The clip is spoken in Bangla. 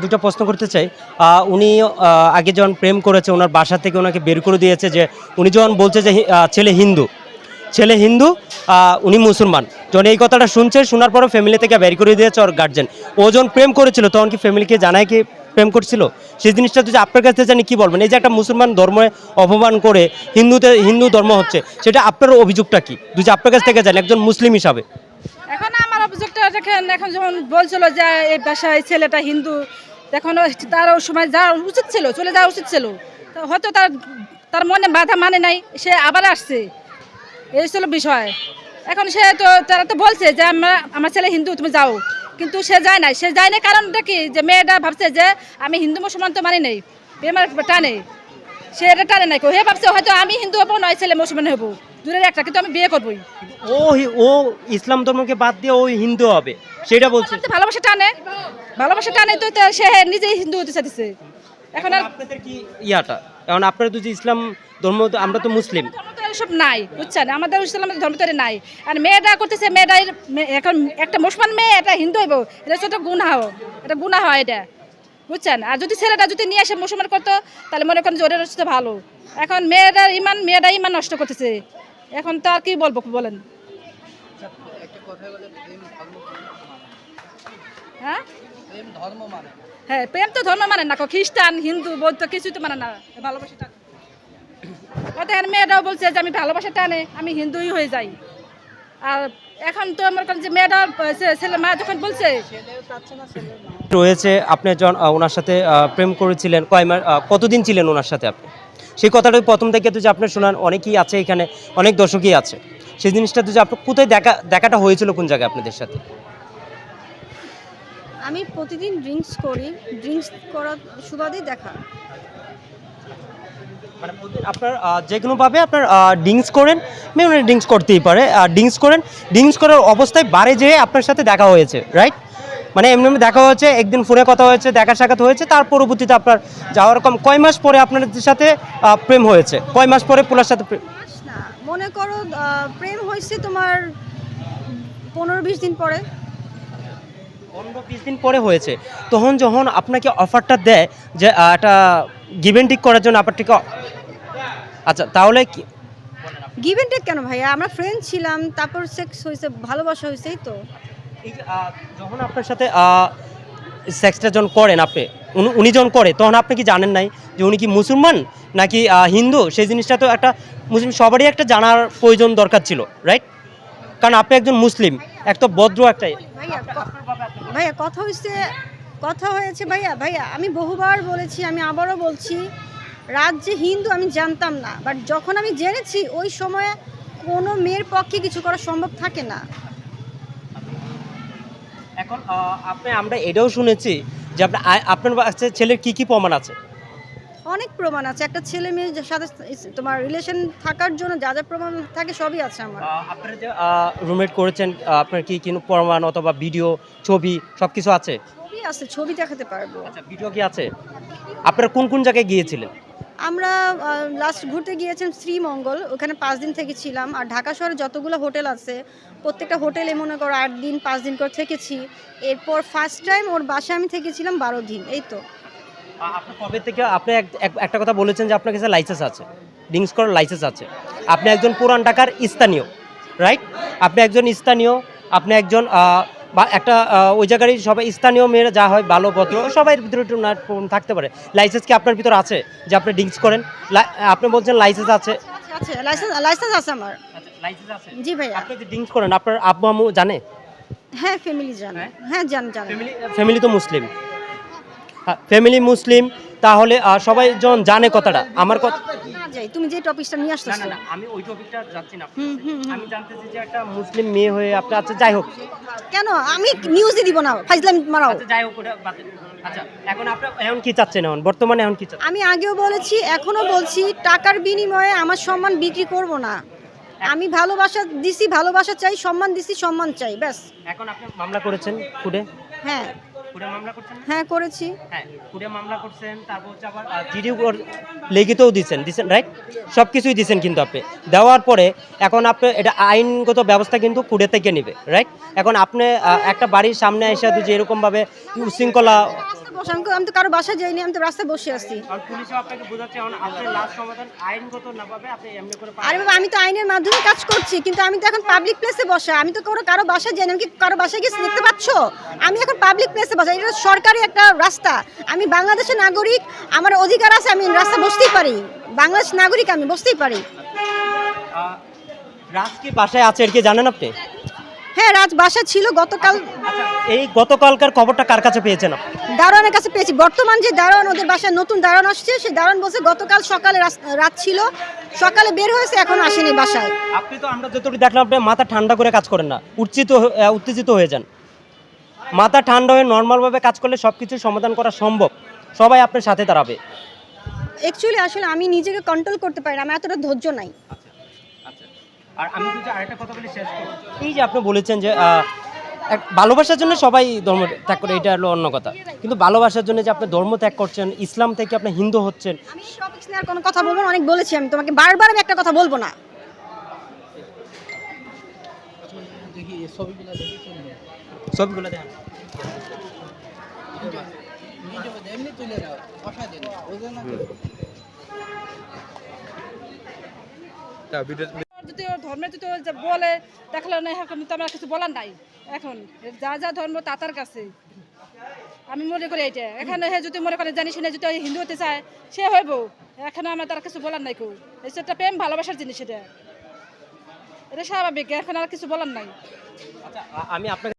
দুটো প্রশ্ন করতে চাই। উনি আগে যখন প্রেম করেছে ওনার বাসা থেকে ওনাকে বের করে দিয়েছে যে উনি যখন বলছে যে ছেলে হিন্দু উনি মুসলমান। যখন এই কথাটা শুনছে শোনার পরে ফ্যামিলি থেকে বের করে দিয়েছে ওর গার্জেন। ও যখন প্রেম করেছিল তখন কি ফ্যামিলিকে জানায় কি প্রেম করছিল? সেই জিনিসটা যদি আপনার কাছে জানি কি বলবেন? এই যে একটা মুসলমান ধর্মে অপমান করে হিন্দু ধর্ম হচ্ছে, সেটা আপনার অভিযোগটা কি যদি আপনার কাছ থেকে জানেন একজন মুসলিম হিসাবে? এখন আমার অভিযোগটা দেখেন, এখন যখন বলছিল যে এই বাসায় ছেলেটা হিন্দু, এখন তার ওই সময় যাওয়া উচিত ছিল, চলে যাওয়া উচিত ছিল। তো হয়তো তার তার মনে বাধা মানে নাই, সে আবার আসছে, এই ছিল বিষয়। এখন সে তো তারা তো বলছে যে আমার ছেলে হিন্দু, তুমি যাও, কিন্তু সে যায় নাই। সে যায় না কারণটা কি, যে মেয়েটা ভাবছে যে আমি হিন্দু মুসলমান তো মানি নেই, প্রেমের টানে সে এটা টানে নাই। হে ভাবছে হয়তো আমি হিন্দু হবো, নয় ছেলে মুসলমান হবো, দূরের একটা, কিন্তু আমি বিয়ে করবোই। ও ইসলাম ধর্মকে বাদ দিয়ে ওই হিন্দু হবে সেটা বলছে। ভালোবাসা টানে, ভালোবাসা টানে তো সে নিজেই হিন্দু হতে চাইছে। এখন আর আপনাদের কি ইয়াটা, এখন আপনারা তো যে ইসলাম ধর্ম, আমরা তো মুসলিম। ধর্ম তো এসব নাই, বুঝছেন, আমাদের ইসলামের ধর্ম তো নাই। আর মেয়েটা করতেছে, মেয়েটা এখন একটা মুসলমান মেয়ে এটা হিন্দু হইব, এটা হচ্ছে গুনাহ, এটা গুনাহ হয় এটা, বুঝছেন। আর যদি ছেলেটা যদি নিয়ে এসে মুসলমান করতো তাহলে মনে করেন জোরে হচ্ছে ভালো। এখন মেয়েটা ইমান নষ্ট করতেছে, এখন তো আর কি বলবো বলেন। হ্যাঁ হ্যাঁ, প্রেম তো ধর্ম মানে না, খ্রিস্টান হিন্দু বৌদ্ধ কিছুই তো মানে না, ভালোবাসাটা। দেখেন মেয়েটাও বলছে যে আমি ভালোবাসা টানে আমি হিন্দুই হয়ে যাই। আর এখন তো আমার যে মেয়েটা ছেলে মা যখন বলছে রয়েছে, আপনি যখন ওনার সাথে প্রেম করেছিলেন কয় মাস, কতদিন ছিলেন ওনার সাথে আপনি? সেই কথাটা প্রথম থেকে তো যে আপনি শোনান, অনেকেই আছে এখানে, অনেক দর্শকই আছে, সেই জিনিসটা তো যে আপনার কোথায় দেখাটা হয়েছিল, কোন জায়গায় আপনাদের সাথে? আমি প্রতিদিন ড্রিঙ্কস করি, ড্রিঙ্কস করার সুবাদেই দেখা। মানে আপনার যে কোনোভাবে আপনার ড্রিঙ্কস করেন, মেয়ে ড্রিঙ্কস করতেই পারে, ড্রিঙ্কস করার অবস্থায় বারে যেয়ে আপনার সাথে দেখা হয়েছে, রাইট? মানে এমনি দেখা হয়েছে, একদিন ফোনে কথা হয়েছে, দেখা সাক্ষাৎ হয়েছে, তার পরবর্তীতে আপনার যাওয়ার রকম কয় মাস পরে আপনাদের সাথে প্রেম হয়েছে? কয় মাস পরে পোলার সাথে না, মনে করো প্রেম হয়েছে তোমার 15-20 দিন পরে। 15-20 দিন পরে হয়েছে। তখন যখন আপনাকে অফারটা দেয় যে একটা গিভ অ্যান্ড টেক করার জন্য আপনারটিকে, আচ্ছা তাহলে কি গিভ অ্যান্ড টেক কেন ভাইয়া, আমরা ফ্রেন্ড ছিলাম, তারপর সেক্স হয়েছে, ভালোবাসা হয়েছে, এই তো। এই যে যখন আপনার সাথে সেক্সটা যখন করেন আপনি, উনি যখন করে তখন আপনি কি জানেন নাই যে উনি কি মুসলমান নাকি হিন্দু? সেই জিনিসটা তো একটা মুসলিম সবারই একটা জানার প্রয়োজন দরকার ছিল, রাইট? কারণ আপনি একজন মুসলিম, একটা ভদ্র একটা ভাইয়া ভাইয়া কথা হয়েছে ভাইয়া। ভাইয়া আমি বহুবার বলেছি, আমি আবারও বলছি, রাত যে হিন্দু আমি জানতাম না, বাট যখন আমি জেনেছি ওই সময়ে কোনো মেয়ের পক্ষে কিছু করা সম্ভব থাকে না। এখন আমরা এটাও শুনেছি যে আপনার ছেলের কি কি প্রমাণ আছে? অনেক প্রমাণ আছে, একটা ছেলে মেয়ের সাথে তোমার রিলেশন থাকার জন্য যা যা প্রমাণ থাকে সবই আছে আমার। আপনারা যে রুমমেট করেছেন, আপনার কি কোনো প্রমাণ অথবা ভিডিও, ছবি সব কিছু আছে? ছবি আছে, ছবি দেখাতে পারবো। আচ্ছা, ভিডিও কি আছে? আপনারা কোন কোন জায়গায় গিয়েছিলেন? আমরা লাস্ট ঘুরতে গিয়েছিলাম শ্রীমঙ্গল, ওখানে 5 দিন থেকেছিলাম। আর ঢাকা শহরে যতগুলো হোটেল আছে প্রত্যেকটা হোটেলে মনে করো 8 দিন 5 দিন করে থেকেছি। এরপর ফার্স্ট টাইম ওর বাসায় আমি থেকেছিলাম 12 দিন, এই তো। আপনি কবে থেকে, আপনি একটা কথা বলেছেন যে আপনার কাছে লাইসেন্স আছে, ড্রিঙ্কস করার লাইসেন্স আছে, আপনি একজন পুরান ঢাকার স্থানীয়, রাইট? আপনি একজন স্থানীয়, আপনি একজন বা একটা ওই জায়গারই সবাই স্থানীয় মেয়েরা যা হয় ভালো ভদ্র, সবাই ভিতরে একটু থাকতে পারে। লাইসেন্স কি আপনার ভিতর আছে যে আপনি ড্রিঙ্কস করেন? আপনি বলছেন লাইসেন্স আছে। আচ্ছা, লাইসেন্স আছে আমার। লাইসেন্স আছে জি ভাইয়া। আপনি যে ড্রিঙ্কস করেন আপনার আব্বু আম্মু জানে? হ্যাঁ, ফ্যামিলি জানে। হ্যাঁ, জানে। ফ্যামিলি তো মুসলিম, ফ্যামিলি মুসলিম, তাহলে সবাই যখন জানে কথাটা, আমার কথা না যাই, তুমি যে টপিকটা নিয়ে আসতেছো। না, আমি ওই টপিকটা যাচ্ছি না। আমি জানতেছি যে একটা মুসলিম মেয়ে হয়ে আপনি, আচ্ছা যাই হোক, কেন আমি নিউজই দিব না, ফাইজলাম মারাও। আচ্ছা যাই হোক, ওটা বাদ দিন। আচ্ছা এখন আপনি এখন কি চাচ্ছেন, এখন বর্তমানে এখন কি চাচ্ছেন? আমি আগেও বলেছি, এখনো বলছি, টাকার বিনিময়ে আমার সম্মান বিক্রি করব না। আমি ভালোবাসা দিছি, ভালোবাসা চাই, সম্মান দিছি, সম্মান চাই, ব্যাস। এখন আপনি মামলা করেছেন কুড়ে? হ্যাঁ মামলা করছেন? হ্যাঁ, করেছি। হ্যাঁ, কুড়ে মামলা করছেন, তারপর হচ্ছে আবার জিডিও লিখিতও দিচ্ছেন, রাইট? সব কিছুই দিচ্ছেন, কিন্তু আপনি দেওয়ার পরে এখন আপনি এটা আইনগত ব্যবস্থা কিন্তু কুড়ে থেকে নেবে, রাইট? এখন আপনি একটা বাড়ির সামনে এসে যে এরকমভাবে উশৃঙ্খলা বসে আমি তো কারো বাসায় যাইনি, আমি তো রাস্তায় বসে আছি। আর পুলিশও আপনাকে বোঝাচ্ছে এখন আপনি লাস্ট সমাধান আইনগত না পাবে আপনি এমনি করে আরে বাবা, আমি তো আইনের মাধ্যমে কাজ করছি, কিন্তু আমি তো এখন পাবলিক প্লেসে বসা, আমি তো কারো বাসায় যাইনি। আমি কি কারো বাসায় গেছি দেখতে পাচ্ছ? আমি এখন পাবলিক প্লেসে বসা, এটা সরকারি একটা রাস্তা। আমি বাংলাদেশের নাগরিক, আমার অধিকার আছে, আমি রাস্তা বসতেই পারি। বাংলাদেশ নাগরিক, আমি বসতেই পারি। রাজ কি বাসায় আছে এর কি জানেন আপনি? হ্যাঁ, রাজ বাসা ছিল গতকাল। আচ্ছা, এই গতকালকার খবরটা কার কাছে পেয়েছেন আপনি? দারোয়ানের কাছে পেয়েছি। বর্তমান যে দারোয়ান, ওদের বাসায় নতুন দারোয়ান আসছে, সেই দারোয়ান বলছে গতকাল সকালে রাত ছিল, সকালে বের হয়েছে, এখন আসেনি বাসায়। আপনি তো আমরা যতটুকু দেখলাম আপনি মাথা ঠান্ডা করে কাজ করেন না, উত্তেজিত হয়ে যান। মাথা ঠান্ডা হয়ে নর্মালভাবে কাজ করলে সব কিছু সমাধান করা সম্ভব, সবাই আপনার সাথে দাঁড়াবে। অ্যাকচুয়ালি আসলে আমি নিজেকে কন্ট্রোল করতে পারি না, আমার এতটা ধৈর্য নাই। আর আমি যদি আরেকটা কথা বলে শেষ করব, এই যে আপনি বলেছেন যে ভালোবাসার জন্য সবাই ধর্ম ত্যাগ করে, এটা হলো অন্য কথা, কিন্তু ভালোবাসার জন্য যে আপনি ধর্ম ত্যাগ করছেন, ইসলাম থেকে আপনি হিন্দু হচ্ছেন। আমি এই টপিকস নিয়ে আর কোনো কথা বলবো না, অনেক বলেছি আমি তোমাকে, বারবার আমি একটা কথা বলবো না। ছবিগুলো দেখেন। যদি ওর ধর্মের যদি ও যা বলে দেখলো না, এখন তো আমার কিছু বলার নাই। এখন যা যা ধর্ম তার কাছে আমি মনে করি এইটা। এখানে হে যদি মনে করে জানি শুনে যদি হিন্দু হতে চায় সে হইব, এখানে আমার তার কিছু বলার নাই। কেউ এটা প্রেম ভালোবাসার জিনিস, এটা স্বাভাবিক, এখন আর কিছু বলার নাই। আচ্ছা, আমি আপনাকে